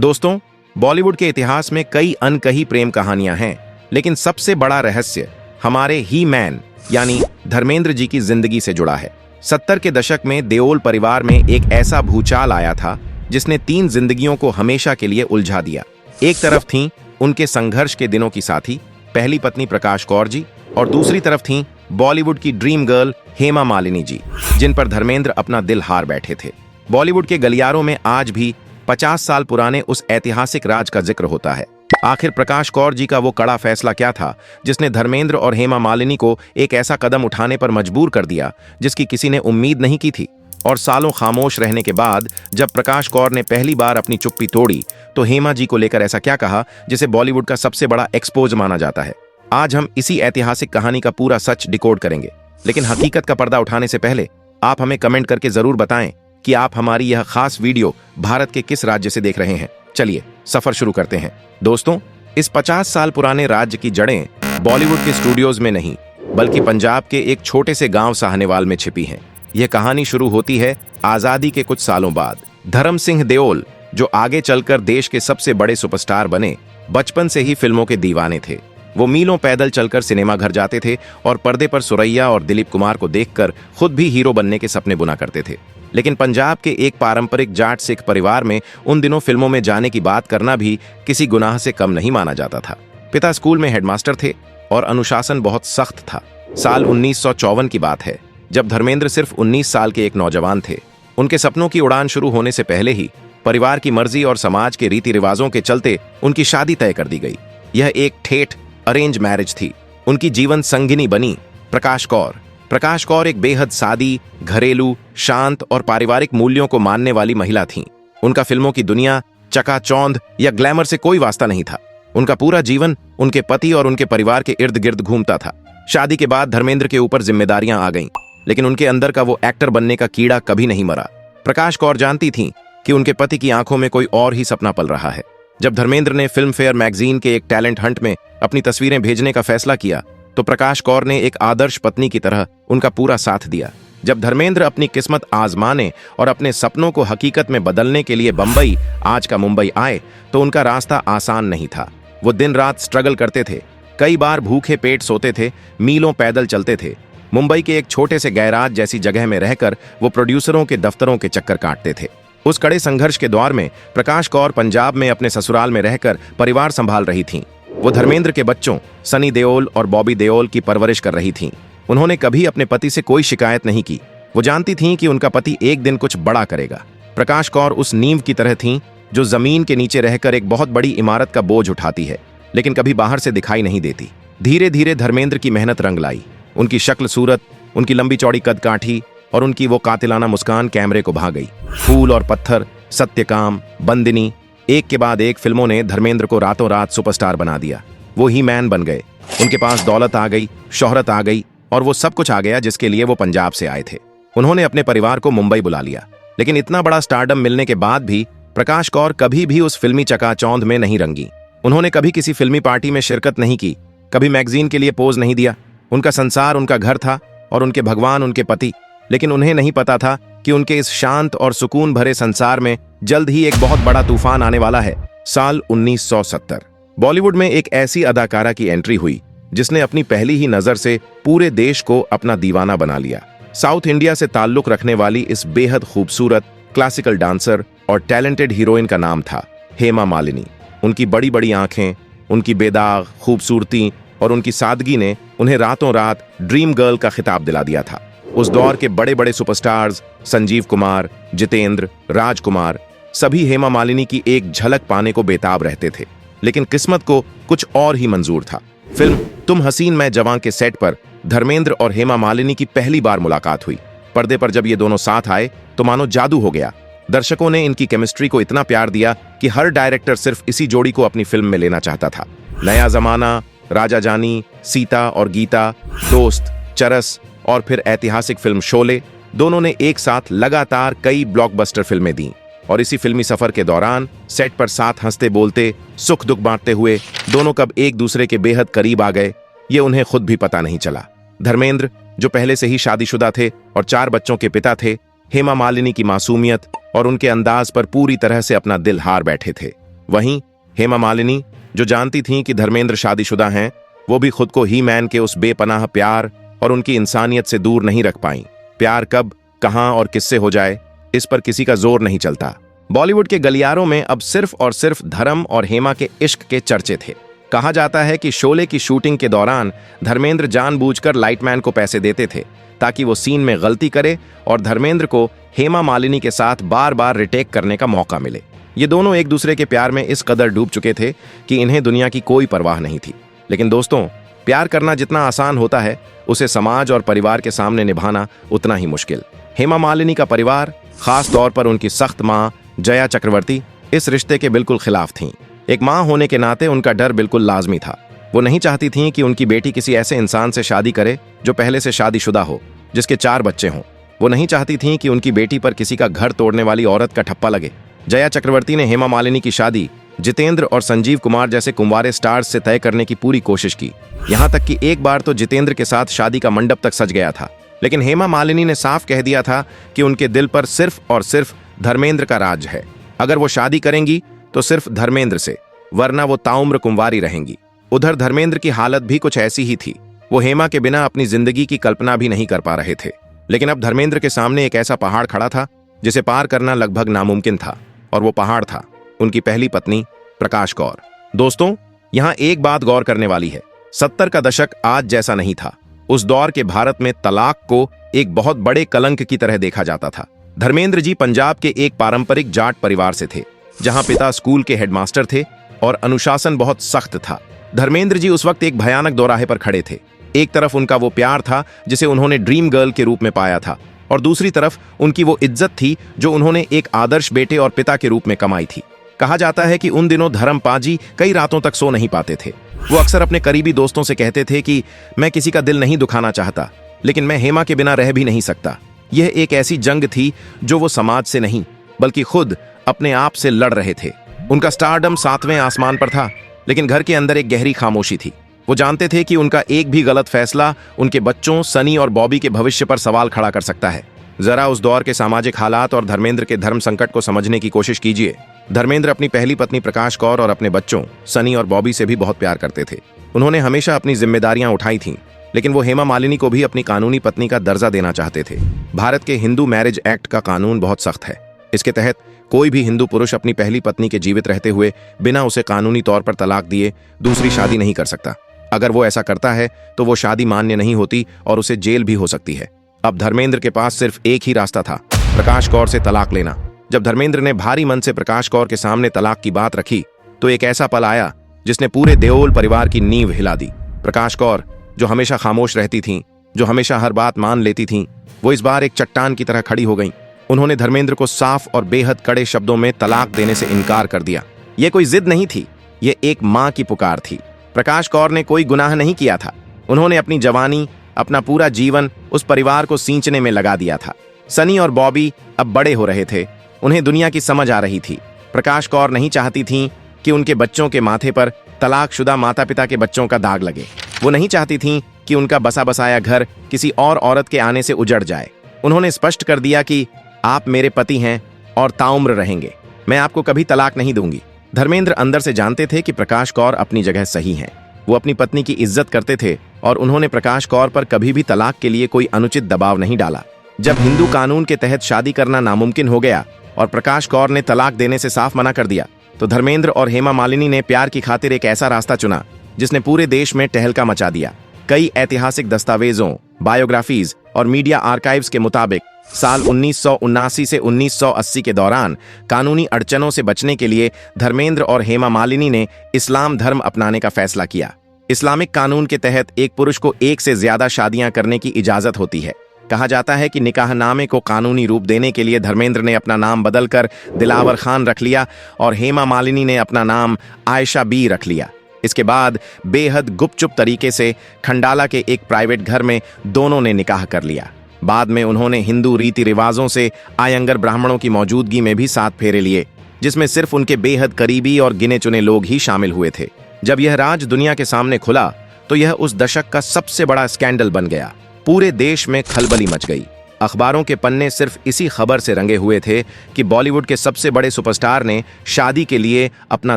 दोस्तों, बॉलीवुड के इतिहास में कई अनकही प्रेम कहानियां हैं, लेकिन सबसे बड़ा रहस्य हमारे ही मैन यानी धर्मेंद्र जी की जिंदगी से जुड़ा है। 70 के दशक में देओल परिवार में एक ऐसा भूचाल आया था जिसने 3 जिंदगियों को हमेशा के लिए उलझा दिया। एक तरफ थीं उनके संघर्ष के दिनों की साथी पहली पत्नी प्रकाश कौर जी, और दूसरी तरफ थीं बॉलीवुड की ड्रीम गर्ल हेमा मालिनी जी, जिन पर धर्मेंद्र अपना दिल हार बैठे थे। बॉलीवुड के गलियारों में आज भी 50 साल पुराने उस ऐतिहासिक राज का जिक्र होता है। आखिर प्रकाश कौर जी का वो कड़ा फैसला क्या था जिसने धर्मेंद्र और हेमा मालिनी को एक ऐसा कदम उठाने पर मजबूर कर दिया जिसकी किसी ने उम्मीद नहीं की थी। और सालों खामोश रहने के बाद जब प्रकाश कौर ने पहली बार अपनी चुप्पी तोड़ी तो हेमा जी को लेकर ऐसा क्या कहा जिसे बॉलीवुड का सबसे बड़ा एक्सपोज माना जाता है। आज हम इसी ऐतिहासिक कहानी का पूरा सच डिकोड करेंगे, लेकिन हकीकत का पर्दा उठाने से पहले आप हमें कमेंट करके जरूर बताएं कि आप हमारी यह खास वीडियो भारत के किस राज्य से देख रहे हैं। चलिए सफर शुरू करते हैं। दोस्तों, इस 50 साल पुराने राज्य की जड़ें बॉलीवुड के स्टूडियोज में नहीं बल्कि पंजाब के एक छोटे से गांव साहनेवाल में छिपी हैं। यह कहानी शुरू होती है आजादी के कुछ सालों बाद। धर्म सिंह देओल, जो आगे चलकर देश के सबसे बड़े सुपरस्टार बने, बचपन से ही फिल्मों के दीवाने थे। वो मीलों पैदल चलकर सिनेमा घर जाते थे और पर्दे पर सुरैया और दिलीप कुमार को देखकर खुद भी हीरो बनने के सपने बुना करते थे। लेकिन पंजाब के एक पारंपरिक जाट सिख परिवार में उन दिनों फिल्मों में जाने की बात करना भी किसी गुनाह से कम नहीं माना जाता था। पिता स्कूल में हेडमास्टर थे और अनुशासन बहुत सख्त था। साल 1954 की बात है, जब धर्मेंद्र सिर्फ 19 साल के एक नौजवान थे। उनके सपनों की उड़ान शुरू होने से पहले ही परिवार की मर्जी और समाज के रीति रिवाजों के चलते उनकी शादी तय कर दी गई। यह एक ठेठ अरेंज मैरिज थी। उनकी जीवन संगिनी बनी प्रकाश कौर। प्रकाश कौर एक बेहद सादी, घरेलू, शांत और पारिवारिक मूल्यों को मानने वाली महिला थीं। उनका फिल्मों की दुनिया, चकाचौंध या ग्लैमर से कोई वास्ता नहीं था। उनका पूरा जीवन उनके पति और उनके परिवार के इर्द गिर्द घूमता था। शादी के बाद धर्मेंद्र के ऊपर जिम्मेदारियां आ गईं, लेकिन उनके अंदर का वो एक्टर बनने का कीड़ा कभी नहीं मरा। प्रकाश कौर जानती थीं कि उनके पति की आंखों में कोई और ही सपना पल रहा है। जब धर्मेंद्र ने फिल्म फेयर मैगजीन के एक टैलेंट हंट में अपनी तस्वीरें भेजने का फैसला किया तो प्रकाश कौर ने एक आदर्श पत्नी की तरह उनका पूरा साथ दिया। जब धर्मेंद्र अपनी किस्मत आजमाने और अपने सपनों को हकीकत में बदलने के लिए बंबई, आज का मुंबई, आए तो उनका रास्ता आसान नहीं था। वो दिन रात स्ट्रगल करते थे, कई बार भूखे पेट सोते थे, मीलों पैदल चलते थे। मुंबई के एक छोटे से गैराज जैसी जगह में रहकर वो प्रोड्यूसरों के दफ्तरों के चक्कर काटते थे। उस कड़े संघर्ष के दौर में प्रकाश कौर पंजाब में अपने ससुराल में रहकर परिवार संभाल रही थीं। वो धर्मेंद्र के बच्चों सनी देओल और बॉबी देओल की परवरिश कर रही थीं। उन्होंने कभी अपने पति से कोई शिकायत नहीं की। वो जानती थीं कि उनका पति एक दिन कुछ बड़ा करेगा। प्रकाश कौर उस नींव की तरह थीं जो जमीन के नीचे रहकर एक बहुत बड़ी इमारत का बोझ उठाती है, लेकिन कभी बाहर से दिखाई नहीं देती। धीरे धीरे धर्मेंद्र की मेहनत रंग लाई। उनकी शक्ल सूरत, उनकी लंबी चौड़ी कद काठी और उनकी वो कातिलाना मुस्कान कैमरे को भा गई। फूल और पत्थर, सत्यकाम, बंदिनी, एक के बाद एक फिल्मों ने धर्मेंद्र को रातों रात सुपरस्टार बना दिया। वो ही मैन बन गए। उनके पास दौलत आ गई, शोहरत आ गई और वो सब कुछ आ गया जिसके लिए वो पंजाब से आए थे। उन्होंने अपने परिवार को मुंबई बुला लिया, लेकिन इतना बड़ा स्टारडम मिलने के बाद भी प्रकाश कौर कभी भी उस फिल्मी चकाचौंध में नहीं रंगी। उन्होंने कभी किसी फिल्मी पार्टी में शिरकत नहीं की, कभी मैगजीन के लिए पोज नहीं दिया। उनका संसार उनका घर था और उनके भगवान उनके पति। लेकिन उन्हें नहीं पता था कि उनके इस शांत और सुकून भरे संसार में जल्द ही एक बहुत बड़ा तूफान आने वाला है। साल 1970 बॉलीवुड में एक ऐसी अदाकारा की एंट्री हुई जिसने अपनी पहली ही नजर से पूरे देश को अपना दीवाना बना लिया। साउथ इंडिया से ताल्लुक रखने वाली इस बेहद खूबसूरत क्लासिकल डांसर और टैलेंटेड हीरोइन का नाम था हेमा मालिनी। उनकी बड़ी बड़ी आंखें, उनकी बेदाग खूबसूरती और उनकी सादगी ने उन्हें रातों रात ड्रीम गर्ल का खिताब दिला दिया था। उस दौर के बड़े बड़े सुपरस्टार्स संजीव कुमार, जितेंद्र, राजकुमार, सभी हेमा मालिनी की एक झलक पाने को बेताब रहते थे। लेकिन किस्मत को कुछ और ही मंजूर था। फिल्म तुम हसीन मैं जवां के सेट पर धर्मेंद्र और हेमा मालिनी की पहली बार मुलाकात हुई। पर्दे पर जब ये दोनों साथ आए तो मानो जादू हो गया। दर्शकों ने इनकी केमिस्ट्री को इतना प्यार दिया कि हर डायरेक्टर सिर्फ इसी जोड़ी को अपनी फिल्म में लेना चाहता था। नया जमाना, राजा जानी, सीता और गीता, दोस्त, चरस और फिर ऐतिहासिक फिल्म शोले, दोनों ने एक साथ लगातार कई ब्लॉकबस्टर फिल्में दी। और इसी फिल्मी सफर के दौरान सेट पर साथ हंसते बोलते, सुख दुख बांटते हुए दोनों कब एक दूसरे के बेहद करीब आ गए, ये उन्हें खुद भी पता नहीं चला। धर्मेंद्र, जो पहले से ही शादीशुदा थे और 4 बच्चों के पिता थे, हेमा मालिनी की मासूमियत और उनके अंदाज पर पूरी तरह से अपना दिल हार बैठे थे। वहीं हेमा मालिनी, जो जानती थीं कि धर्मेंद्र शादीशुदा हैं, वो भी खुद को ही मैन के उस बेपनाह प्यार और उनकी इंसानियत से दूर नहीं रख पाईं। प्यार कब, कहां और किससे हो जाए, इस पर किसी का जोर नहीं चलता। बॉलीवुड के गलियारों में अब सिर्फ और सिर्फ धर्म और हेमा के इश्क के चर्चे थे। कहा जाता है कि शोले की शूटिंग के दौरान धर्मेंद्र जानबूझकर लाइटमैन को पैसे देते थे ताकि वो सीन में गलती करे और धर्मेंद्र को हेमा मालिनी के साथ बार बार रिटेक करने का मौका मिले। ये दोनों एक दूसरे के प्यार में इस कदर डूब चुके थे कि इन्हें दुनिया की कोई परवाह नहीं थी। लेकिन दोस्तों, प्यार करना जितना आसान होता है, उसे समाज और परिवार के सामने निभाना उतना ही मुश्किल। हेमा मालिनी का परिवार, खास तौर पर उनकी सख्त मां जया चक्रवर्ती, इस रिश्ते के बिल्कुल खिलाफ थीं। एक मां होने के नाते उनका डर बिल्कुल लाजमी था। वो नहीं चाहती थीं कि उनकी बेटी किसी ऐसे इंसान से शादी करे जो पहले से शादीशुदा हो, जिसके 4 बच्चे हों। वो नहीं चाहती थीं कि उनकी बेटी पर किसी का घर तोड़ने वाली औरत का ठप्पा लगे। जया चक्रवर्ती ने हेमा मालिनी की शादी जितेंद्र और संजीव कुमार जैसे कुंवारे स्टार्स से तय करने की पूरी कोशिश की। यहां तक कि एक बार तो जितेंद्र के साथ शादी का मंडप तक सज गया था। लेकिन हेमा मालिनी ने साफ कह दिया था कि उनके दिल पर सिर्फ और सिर्फ धर्मेंद्र का राज है। अगर वो शादी करेंगी तो सिर्फ धर्मेंद्र से, वरना वो ताउम्र कुंवारी रहेंगी। उधर धर्मेंद्र की हालत भी कुछ ऐसी ही थी। वो हेमा के बिना अपनी जिंदगी की कल्पना भी नहीं कर पा रहे थे। लेकिन अब धर्मेंद्र के सामने एक ऐसा पहाड़ खड़ा था जिसे पार करना लगभग नामुमकिन था, और वो पहाड़ था उनकी पहली पत्नी प्रकाश कौर। दोस्तों, यहां एक बात गौर करने वाली है। 70 का दशक आज जैसा नहीं था। उस दौर के भारत में तलाक को एक बहुत बड़े कलंक की तरह देखा जाता था। धर्मेंद्र जी पंजाब के एक पारंपरिक जाट परिवार से थे, जहां पिता स्कूल के हेडमास्टर थे और अनुशासन बहुत सख्त था। धर्मेंद्र जी उस वक्त एक भयानक दोराहे पर खड़े थे। एक तरफ उनका वो प्यार था जिसे उन्होंने ड्रीम गर्ल के रूप में पाया था, और दूसरी तरफ उनकी वो इज्जत थी जो उन्होंने एक आदर्श बेटे और पिता के रूप में कमाई थी। कहा जाता है कि उन दिनों धर्मपाजी कई रातों तक सो नहीं पाते थे। वो अक्सर अपने करीबी दोस्तों से कहते थे कि मैं किसी का दिल नहीं दुखाना चाहता, लेकिन मैं हेमा के बिना रह भी नहीं सकता। यह एक ऐसी जंग थी जो वो समाज से नहीं बल्कि खुद अपने आप से लड़ रहे थे। उनका स्टारडम 7वें आसमान पर था, लेकिन घर के अंदर एक गहरी खामोशी थी। वो जानते थे कि उनका एक भी गलत फैसला उनके बच्चों सनी और बॉबी के भविष्य पर सवाल खड़ा कर सकता है। जरा उस दौर के सामाजिक हालात और धर्मेंद्र के धर्म संकट को समझने की कोशिश कीजिए। धर्मेंद्र अपनी पहली पत्नी प्रकाश कौर और अपने बच्चों सनी और बॉबी से भी बहुत प्यार करते थे। उन्होंने हमेशा अपनी जिम्मेदारियां उठाई थीं, लेकिन वो हेमा मालिनी को भी अपनी कानूनी पत्नी का दर्जा देना चाहते थे। भारत के हिंदू मैरिज एक्ट का कानून बहुत सख्त है। इसके तहत कोई भी हिंदू पुरुष अपनी पहली पत्नी के जीवित रहते हुए बिना उसे कानूनी तौर पर तलाक दिए दूसरी शादी नहीं कर सकता। अगर वो ऐसा करता है तो वो शादी मान्य नहीं होती और उसे जेल भी हो सकती है। अब धर्मेंद्र के पास सिर्फ एक ही रास्ता था, प्रकाश कौर से तलाक लेना। जब धर्मेंद्र ने भारी मन से प्रकाश कौर के सामने तलाक की बात रखी तो एक ऐसा पल आया जिसने पूरे देओल परिवार की नींव हिला दी। प्रकाश कौर, जो हमेशा खामोश रहती थीं, जो हमेशा हर बात मान लेती थीं, वो इस बार एक चट्टान की तरह खड़ी हो गईं। उन्होंने धर्मेंद्र को साफ और बेहद कड़े शब्दों में तलाक देने से इनकार कर दिया। ये कोई जिद नहीं थी, ये एक मां की पुकार थी। प्रकाश कौर ने कोई गुनाह नहीं किया था। उन्होंने अपनी जवानी, अपना पूरा जीवन उस परिवार को सींचने में लगा दिया था। सनी और बॉबी अब बड़े हो रहे थे, उन्हें दुनिया की समझ आ रही थी। प्रकाश कौर नहीं चाहती थीं कि उनके बच्चों के माथे पर तलाकशुदा माता पिता के बच्चों का दाग लगे। वो नहीं चाहती थीं कि उनका बसा बसाया घर किसी और औरत के आने से उजड़ जाए। उन्होंने स्पष्ट कर दिया कि आप मेरे पति हैं और ताउम्र रहेंगे, मैं आपको कभी तलाक नहीं दूंगी। धर्मेंद्र अंदर से जानते थे कि प्रकाश कौर अपनी जगह सही हैं। वो अपनी पत्नी की इज्जत करते थे और उन्होंने प्रकाश कौर पर कभी भी तलाक के लिए कोई अनुचित दबाव नहीं डाला। जब हिंदू कानून के तहत शादी करना नामुमकिन हो गया और प्रकाश कौर ने तलाक देने से साफ मना कर दिया, तो धर्मेंद्र और हेमा मालिनी ने प्यार की खातिर एक ऐसा रास्ता चुना जिसने पूरे देश में टहलका मचा दिया। कई ऐतिहासिक दस्तावेजों, बायोग्राफीज और मीडिया आर्काइव्स के मुताबिक साल 1979 से 1980 के दौरान कानूनी अड़चनों से बचने के लिए धर्मेंद्र और हेमा मालिनी ने इस्लाम धर्म अपनाने का फैसला किया। इस्लामिक कानून के तहत एक पुरुष को एक से ज्यादा शादियां करने की इजाजत होती है। कहा जाता है कि निकाहनामे को कानूनी रूप देने के लिए धर्मेंद्र ने अपना नाम बदलकर दिलावर खान रख लिया और हेमा मालिनी ने अपना नाम आयशा बी रख लिया। इसके बाद बेहद गुपचुप तरीके से खंडाला के एक प्राइवेट घर में दोनों ने निकाह कर लिया। बाद में उन्होंने हिंदू रीति रिवाजों से आयंगर ब्राह्मणों की मौजूदगी में भी 7 फेरे लिए, जिसमें सिर्फ उनके बेहद करीबी और गिने चुने लोग ही शामिल हुए थे। जब यह राज दुनिया के सामने खुला तो यह उस दशक का सबसे बड़ा स्कैंडल बन गया। पूरे देश में खलबली मच गई। अखबारों के पन्ने सिर्फ इसी खबर से रंगे हुए थे कि बॉलीवुड के सबसे बड़े सुपरस्टार ने शादी के लिए अपना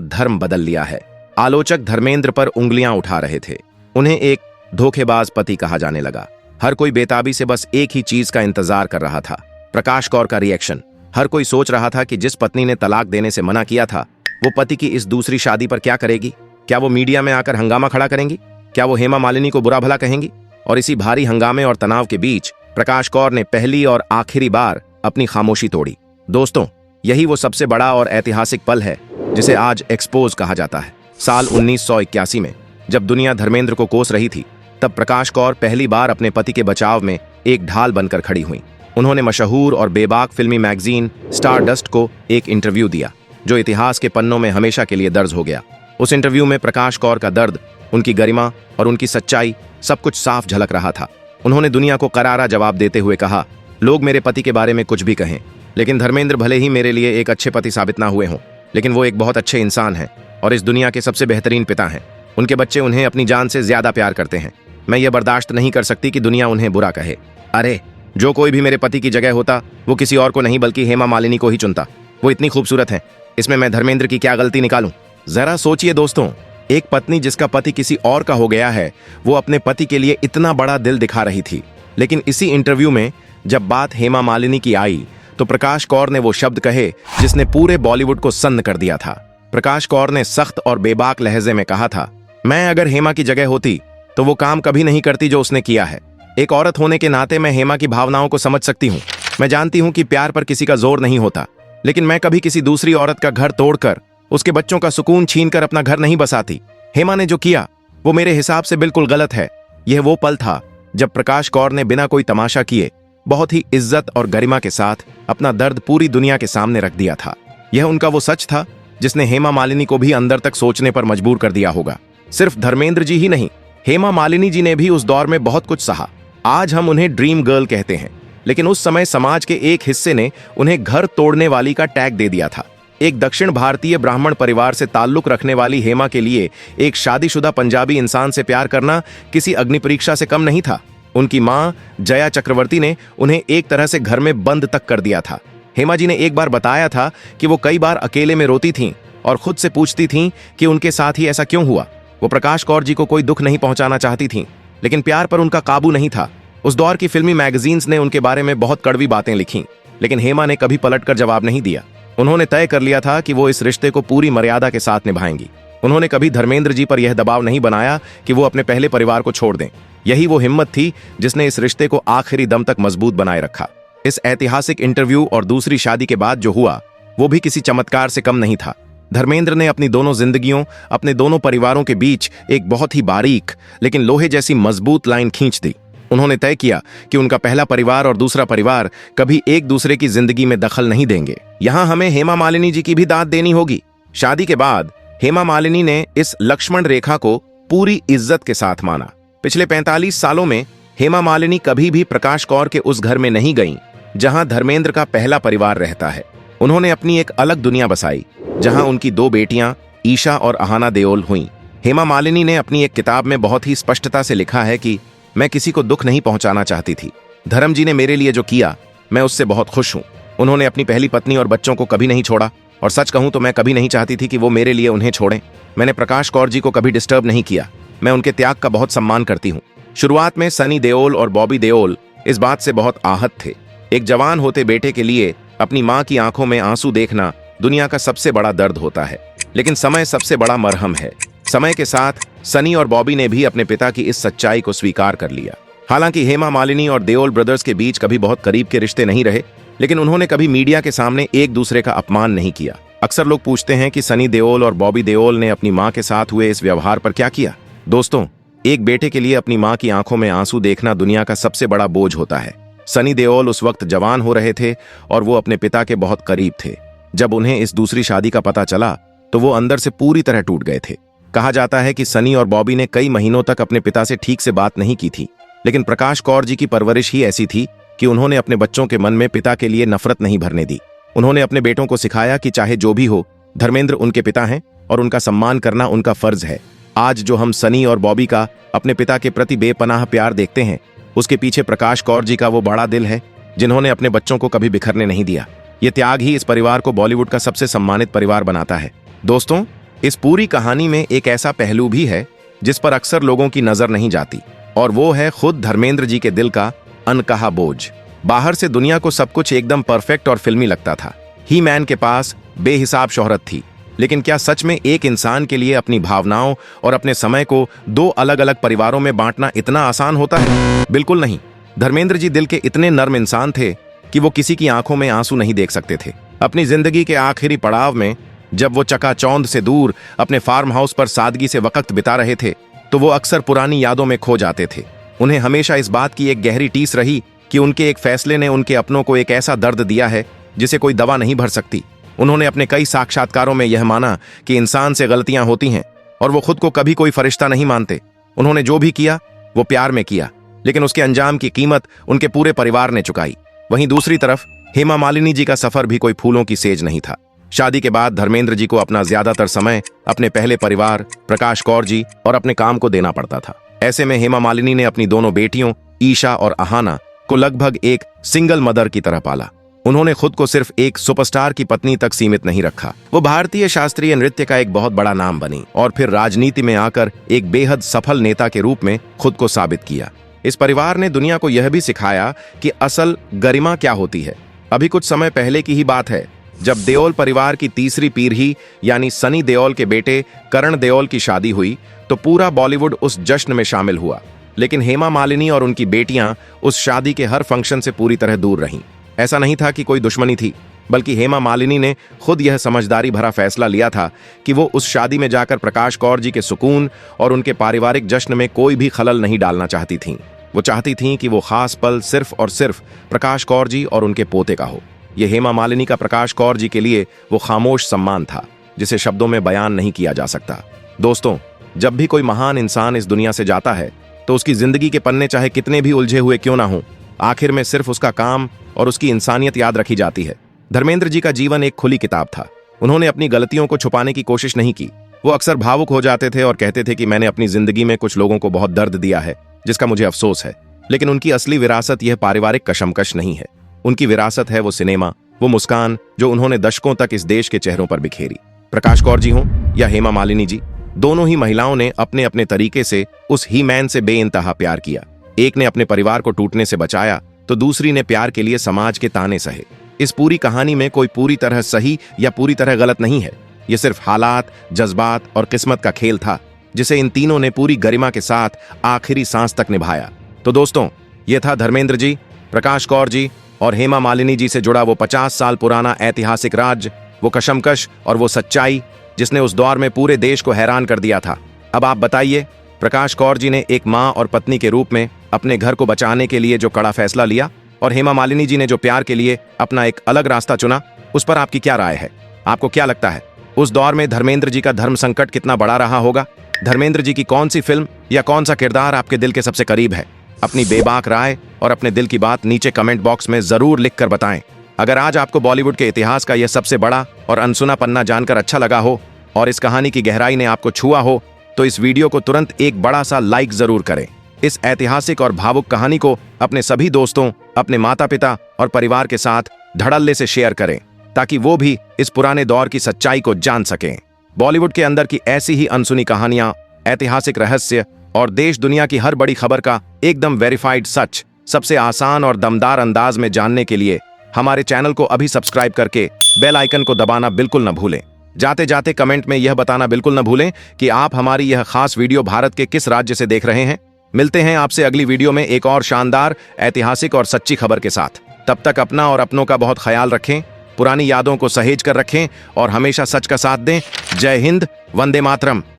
धर्म बदल लिया है। आलोचक धर्मेंद्र पर उंगलियां उठा रहे थे। उन्हें एक धोखेबाज पति कहा जाने लगा। हर कोई बेताबी से बस एक ही चीज का इंतजार कर रहा था, प्रकाश कौर का रिएक्शन। हर कोई सोच रहा था कि जिस पत्नी ने तलाक देने से मना किया था, वो पति की इस दूसरी शादी पर क्या करेगी। क्या वो मीडिया में आकर हंगामा खड़ा करेंगी? क्या वो हेमा मालिनी को बुरा भला कहेंगी? और इसी भारी हंगामे और तनाव के बीच प्रकाश कौर ने पहली और आखिरी बार अपनी खामोशी तोड़ी। दोस्तों, यही वो सबसे बड़ा और ऐतिहासिक पल है जिसे आज एक्सपोज कहा जाता है। साल 1981 में जब दुनिया धर्मेंद्र को कोस रही थी, तब प्रकाश कौर पहली बार अपने पति के बचाव में एक ढाल बनकर खड़ी हुई। उन्होंने मशहूर और बेबाक फिल्मी मैगजीन स्टारडस्ट को एक इंटरव्यू दिया, जो इतिहास के पन्नों में हमेशा के लिए दर्ज हो गया। उस इंटरव्यू में प्रकाश कौर का दर्द, उनकी गरिमा और उनकी सच्चाई सब कुछ साफ झलक रहा था। उन्होंने दुनिया को करारा जवाब देते हुए कहा, लोग मेरे पति के बारे में कुछ भी कहें, लेकिन धर्मेंद्र भले ही मेरे लिए एक अच्छे पति साबित ना हुए हों, लेकिन वो एक बहुत अच्छे इंसान हैं और इस दुनिया के सबसे बेहतरीन पिता हैं। उनके बच्चे उन्हें अपनी जान से ज्यादा प्यार करते हैं। मैं ये बर्दाश्त नहीं कर सकती कि दुनिया उन्हें बुरा कहे। अरे, जो कोई भी मेरे पति की जगह होता, वो किसी और को नहीं बल्कि हेमा मालिनी को ही चुनता। वो इतनी खूबसूरत है, इसमें मैं धर्मेंद्र की क्या गलती निकालूं? जरा सोचिए दोस्तों, एक पत्नी जिसका पति किसी और का हो गया है, वो अपने पति के लिए इतना बड़ा दिल दिखा रही थी। लेकिन इसी इंटरव्यू में जब बात हेमा मालिनी की आई, तो प्रकाश कौर ने वो शब्द कहे जिसने पूरे बॉलीवुड को सन्न कर दिया था। प्रकाश कौर ने सख्त और बेबाक लहजे में कहा था, मैं अगर हेमा की जगह होती तो वो काम कभी नहीं करती जो उसने किया है। एक औरत होने के नाते मैं हेमा की भावनाओं को समझ सकती हूँ। मैं जानती हूँ कि प्यार पर किसी का जोर नहीं होता, लेकिन मैं कभी किसी दूसरी औरत का घर तोड़कर, उसके बच्चों का सुकून छीनकर अपना घर नहीं बसाती। हेमा ने जो किया वो मेरे हिसाब से बिल्कुल गलत है। यह वो पल था जब प्रकाश कौर ने बिना कोई तमाशा किए बहुत ही इज्जत और गरिमा के साथ अपना दर्द पूरी दुनिया के सामने रख दिया था। यह उनका वो सच था जिसने हेमा मालिनी को भी अंदर तक सोचने पर मजबूर कर दिया होगा। सिर्फ धर्मेंद्र जी ही नहीं, हेमा मालिनी जी ने भी उस दौर में बहुत कुछ सहा। आज हम उन्हें ड्रीम गर्ल कहते हैं, लेकिन उस समय समाज के एक हिस्से ने उन्हें घर तोड़ने वाली का टैग दे दिया था। एक दक्षिण भारतीय ब्राह्मण परिवार से ताल्लुक रखने वाली हेमा के लिए एक शादीशुदा पंजाबी इंसान से प्यार करना किसी अग्नि परीक्षा से कम नहीं था। उनकी मां जया चक्रवर्ती ने उन्हें एक तरह से घर में बंद तक कर दिया था। हेमा जी ने एक बार बताया था कि वो कई बार अकेले में रोती थीं और खुद से पूछती थीं कि उनके साथ ही ऐसा क्यों हुआ। वो प्रकाश कौर जी को कोई दुख नहीं पहुंचाना चाहती थीं, लेकिन प्यार पर उनका काबू नहीं था। उस दौर की फिल्मी मैगजीन्स ने उनके बारे में बहुत कड़वी बातें लिखीं, लेकिन हेमा ने कभी पलटकर जवाब नहीं दिया। उन्होंने तय कर लिया था कि वो इस रिश्ते को पूरी मर्यादा के साथ निभाएंगी। उन्होंने कभी धर्मेंद्र जी पर यह दबाव नहीं बनाया कि वो अपने पहले परिवार को छोड़ दें। यही वो हिम्मत थी जिसने इस रिश्ते को आखिरी दम तक मजबूत बनाए रखा। इस ऐतिहासिक इंटरव्यू और दूसरी शादी के बाद जो हुआ, वो भी किसी चमत्कार से कम नहीं था। धर्मेंद्र ने अपनी दोनों जिंदगियों, अपने दोनों परिवारों के बीच एक बहुत ही बारीक लेकिन लोहे जैसी मजबूत लाइन खींच दी। उन्होंने तय किया कि उनका पहला परिवार और दूसरा परिवार कभी एक दूसरे की जिंदगी में दखल नहीं देंगे। यहां हमें हेमा मालिनी जी की भी दाद देनी होगी। शादी के बाद हेमा मालिनी ने इस लक्ष्मण रेखा को पूरी इज्जत के साथ माना। पिछले 45 सालों में हेमा मालिनी कभी भी प्रकाश कौर के उस घर में नहीं गईं जहां धर्मेंद्र का पहला परिवार रहता है। उन्होंने अपनी एक अलग दुनिया बसाई, जहां उनकी दो बेटियां ईशा और अहाना देओल हुईं। हेमा मालिनी ने अपनी एक किताब में बहुत ही स्पष्टता से लिखा है कि मैं किसी को दुख नहीं पहुंचाना चाहती थी। धर्म जी ने मेरे लिए जो किया, मैं उससे बहुत खुश हूं। उन्होंने अपनी पहली पत्नी और बच्चों को कभी नहीं छोड़ा, और सच कहूं तो मैं कभी नहीं चाहती थी कि वो मेरे लिए उन्हें छोड़ें। मैंने प्रकाश कौर जी को कभी डिस्टर्ब नहीं किया। मैं उनके त्याग का बहुत सम्मान करती हूं। शुरुआत में सनी देओल और बॉबी देओल इस बात से बहुत आहत थे। एक जवान होते बेटे के लिए अपनी मां की आंखों में आंसू देखना दुनिया का सबसे बड़ा दर्द होता है, लेकिन समय सबसे बड़ा मरहम है। समय के साथ सनी और बॉबी ने भी अपने पिता की इस सच्चाई को स्वीकार कर लिया। हालांकि हेमा मालिनी और देओल ब्रदर्स के बीच कभी बहुत करीब के रिश्ते नहीं रहे, लेकिन उन्होंने कभी मीडिया के सामने एक दूसरे का अपमान नहीं किया। अक्सर लोग पूछते हैं कि सनी देओल और बॉबी देओल ने अपनी मां के साथ हुए इस व्यवहार पर क्या किया। दोस्तों, एक बेटे के लिए अपनी मां की आंखों में आंसू देखना दुनिया का सबसे बड़ा बोझ होता है। सनी देओल उस वक्त जवान हो रहे थे और वो अपने पिता के बहुत करीब थे। जब उन्हें इस दूसरी शादी का पता चला तो वो अंदर से पूरी तरह टूट गए थे। कहा जाता है कि सनी और बॉबी ने कई महीनों तक अपने पिता से ठीक से बात नहीं की थी, लेकिन प्रकाश कौर जी की परवरिश ही ऐसी थी कि उन्होंने अपने बच्चों के मन में पिता के लिए नफरत नहीं भरने दी। उन्होंने अपने बेटों को सिखाया कि चाहे जो भी हो, धर्मेंद्र उनके पिता हैं और उनका सम्मान करना उनका फर्ज है। आज जो हम सनी और बॉबी का अपने पिता के प्रति बेपनाह प्यार देखते हैं, उसके पीछे प्रकाश कौर जी का वो बड़ा दिल है जिन्होंने अपने बच्चों को कभी बिखरने नहीं दिया। ये त्याग ही इस परिवार को बॉलीवुड का सबसे सम्मानित परिवार बनाता है। दोस्तों, इस पूरी कहानी में एक ऐसा पहलू भी है जिस पर अक्सर लोगों की नजर नहीं जाती, और वो है खुद धर्मेंद्र जी के दिल का अनकहा बोझ। बाहर से दुनिया को सब कुछ एकदम परफेक्ट और फिल्मी लगता था। ही मैन के पास बेहिसाब शोहरत थी, लेकिन क्या सच में एक इंसान के लिए अपनी भावनाओं और अपने समय को दो अलग अलग परिवारों में बांटना इतना आसान होता है? बिल्कुल नहीं। धर्मेंद्र जी दिल के इतने नर्म इंसान थे कि वो किसी की आंखों में आंसू नहीं देख सकते थे। अपनी जिंदगी के आखिरी पड़ाव में जब वो चकाचौंध से दूर अपने फार्म हाउस पर सादगी से वक्त बिता रहे थे, तो वो अक्सर पुरानी यादों में खो जाते थे। उन्हें हमेशा इस बात की एक गहरी टीस रही कि उनके एक फैसले ने उनके अपनों को एक ऐसा दर्द दिया है जिसे कोई दवा नहीं भर सकती। उन्होंने अपने कई साक्षात्कारों में यह माना कि इंसान से गलतियां होती हैं और वो खुद को कभी कोई फरिश्ता नहीं मानते। उन्होंने जो भी किया वो प्यार में किया, लेकिन उसके अंजाम की कीमत उनके पूरे परिवार ने चुकाई। वहीं दूसरी तरफ हेमा मालिनी जी का सफर भी कोई फूलों की सेज नहीं था। शादी के बाद धर्मेंद्र जी को अपना ज्यादातर समय अपने पहले परिवार प्रकाश कौर जी और अपने काम को देना पड़ता था। ऐसे में हेमा मालिनी ने अपनी दोनों बेटियों ईशा और अहाना को लगभग एक सिंगल मदर की तरह पाला। उन्होंने खुद को सिर्फ एक सुपरस्टार की पत्नी तक सीमित नहीं रखा। वो भारतीय शास्त्रीय नृत्य का एक बहुत बड़ा नाम बनी और फिर राजनीति में आकर एक बेहद सफल नेता के रूप में खुद को साबित किया। इस परिवार ने दुनिया को यह भी सिखाया कि असल गरिमा क्या होती है। अभी कुछ समय पहले की ही बात है जब देओल परिवार की तीसरी पीढ़ी यानी सनी देओल के बेटे करण देओल की शादी हुई तो पूरा बॉलीवुड उस जश्न में शामिल हुआ। लेकिन हेमा मालिनी और उनकी बेटियां उस शादी के हर फंक्शन से पूरी तरह दूर रहीं। ऐसा नहीं था कि कोई दुश्मनी थी, बल्कि हेमा मालिनी ने खुद यह समझदारी भरा फैसला लिया था कि वो उस शादी में जाकर प्रकाश कौर जी के सुकून और उनके पारिवारिक जश्न में कोई भी खलल नहीं डालना चाहती थीं। वो चाहती थीं कि वो खास पल सिर्फ और सिर्फ प्रकाश कौर जी और उनके पोते का हो। यह हेमा मालिनी का प्रकाश कौर जी के लिए वो खामोश सम्मान था जिसे शब्दों में बयान नहीं किया जा सकता। दोस्तों, जब भी कोई महान इंसान इस दुनिया से जाता है तो उसकी जिंदगी के पन्ने चाहे कितने भी उलझे हुए क्यों ना हों, आखिर में सिर्फ उसका काम और उसकी इंसानियत याद रखी जाती है। धर्मेंद्र जी का जीवन एक खुली किताब था। उन्होंने अपनी गलतियों को छुपाने की कोशिश नहीं की। वो अक्सर भावुक हो जाते थे और कहते थे कि मैंने अपनी जिंदगी में कुछ लोगों को बहुत दर्द दिया है जिसका मुझे अफसोस है। लेकिन उनकी असली विरासत यह पारिवारिक कशमकश नहीं है। उनकी विरासत है वो सिनेमा, वो मुस्कान जो उन्होंने दशकों तक इस देश के चेहरों पर बिखेरी। प्रकाश कौर जी हों या हेमा मालिनी जी, दोनों ही महिलाओं ने अपने अपने तरीके से उस ही मैन से बेइंतहा प्यार किया। एक ने अपने परिवार को टूटने से बचाया तो दूसरी ने प्यार के लिए समाज के ताने सहे। इस पूरी कहानी में कोई पूरी तरह सही या पूरी तरह गलत नहीं है। यह सिर्फ हालात, जज्बात और किस्मत का खेल था जिसे इन तीनों ने पूरी गरिमा के साथ आखिरी सांस तक निभाया। तो दोस्तों, यह था धर्मेंद्र जी, प्रकाश कौर जी और हेमा मालिनी जी से जुड़ा वो 50 साल पुराना ऐतिहासिक राज, वो कशमकश और वो सच्चाई जिसने उस दौर में पूरे देश को हैरान कर दिया था। अब आप बताइए, प्रकाश कौर जी ने एक मां और पत्नी के रूप में अपने घर को बचाने के लिए जो कड़ा फैसला लिया और हेमा मालिनी जी ने जो प्यार के लिए अपना एक अलग रास्ता चुना, उस पर आपकी क्या राय है? आपको क्या लगता है उस दौर में धर्मेंद्र जी का धर्म संकट कितना बड़ा रहा होगा? धर्मेंद्र जी की कौन सी फिल्म या कौन सा किरदार आपके दिल के सबसे करीब है? अपनी बेबाक राय और अपने दिल की बात नीचे कमेंट बॉक्स में जरूर लिख कर बताएं। अगर आज आपको बॉलीवुड के इतिहास का यह सबसे बड़ा और अनसुना पन्ना जानकर अच्छा लगा हो और इस कहानी की गहराई ने आपको छुआ हो तो इस वीडियो को तुरंत एक बड़ा सा लाइक जरूर करें। इस ऐतिहासिक और भावुक कहानी को अपने सभी दोस्तों, अपने माता पिता और परिवार के साथ धड़ल्ले से शेयर करें ताकि वो भी इस पुराने दौर की सच्चाई को जान सकें। बॉलीवुड के अंदर की ऐसी ही अनसुनी कहानियां, ऐतिहासिक रहस्य और देश दुनिया की हर बड़ी खबर का एकदम वेरीफाइड सच सबसे आसान और दमदार अंदाज में जानने के लिए हमारे चैनल को अभी सब्सक्राइब करके बेल आइकन को दबाना बिल्कुल न भूलें। जाते जाते कमेंट में यह बताना बिल्कुल न भूलें कि आप हमारी यह खास वीडियो भारत के किस राज्य से देख रहे हैं। मिलते हैं आपसे अगली वीडियो में एक और शानदार, ऐतिहासिक और सच्ची खबर के साथ। तब तक अपना और अपनों का बहुत ख्याल रखें, पुरानी यादों को सहेज कर रखें और हमेशा सच का साथ दें। जय हिंद, वंदे मातरम।